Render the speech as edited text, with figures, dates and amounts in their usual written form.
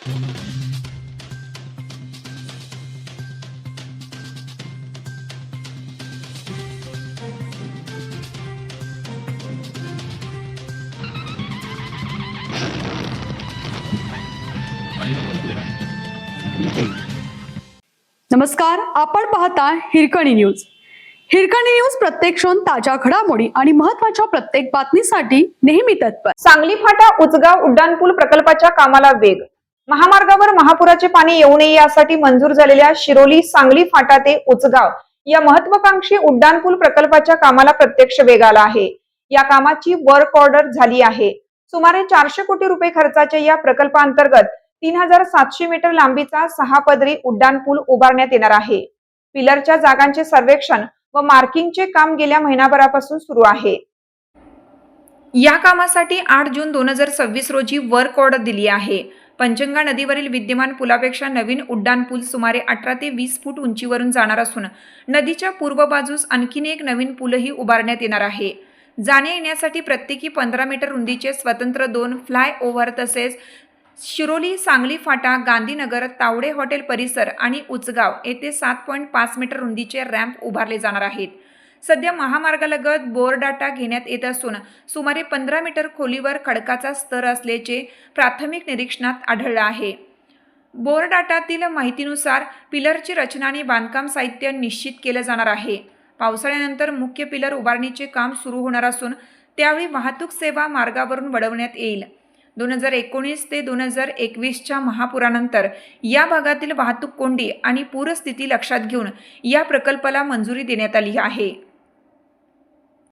नमस्कार, आपण पाहता हिरकणी न्यूज. हिरकणी न्यूज प्रत्येक क्षण ताज्या घडामोडी आणि महत्त्वाच्या प्रत्येक बातमीसाठी नेहमी तत्पर. सांगली फाटा उचगाव उड्डाणपूल प्रकल्पाच्या कामाला वेग. महामार्गावर महापुराचे पाणी येऊ नये यासाठी मंजूर झालेल्या शिरोली सांगली फाटा ते उचगाव या महत्वाकांक्षी उड्डाणपूल प्रकल्पाच्या कामाला प्रत्यक्ष वेग आला आहे. या कामाची वर्क ऑर्डर झाली आहे. सुमारे 400 कोटी रुपये खर्चाच्या या प्रकल्पांतर्गत 3700 मीटर लांबीचा 6 पदरी उड्डाणपूल उभारण्यात येणार आहे. पिलरच्या जागांचे सर्वेक्षण व मार्किंगचे काम गेल्या महिनाभरापासून सुरू आहे. या कामासाठी 8 जून 2026 रोजी वर्क ऑर्डर दिली आहे. पंचगंगा नदीवरील विद्यमान पुलापेक्षा नवीन उड्डाणपूल सुमारे 18 ते 20 फूट उंचीवरून जाणार असून नदीच्या पूर्व बाजूस आणखीन एक नवीन पूलही उभारण्यात येणार आहे. जाण्या येण्यासाठी प्रत्येकी 15 मीटर रुंदीचे स्वतंत्र 2 फ्लाय ओव्हर तसेच शिरोली सांगली फाटा गांधीनगर तावडे हॉटेल परिसर आणि उचगाव येथे 7.5 मीटर रुंदीचे रॅम्प उभारले जाणार आहेत. सध्या महामार्गालगत बोर डाटा घेण्यात येत असून सुमारे 15 मीटर खोलीवर खडकाचा स्तर असल्याचे प्राथमिक निरीक्षणात आढळलं आहे. बोर डाटातील माहितीनुसार पिलरची रचना आणि बांधकाम साहित्य निश्चित केलं जाणार आहे. पावसाळ्यानंतर मुख्य पिलर उभारणीचे काम सुरू होणार असून त्यावेळी वाहतूक सेवा मार्गावरून वळवण्यात येईल. 2019 ते 2021च्या महापुरानंतर या भागातील वाहतूक कोंडी आणि पूरस्थिती लक्षात घेऊन या प्रकल्पाला मंजुरी देण्यात आली आहे.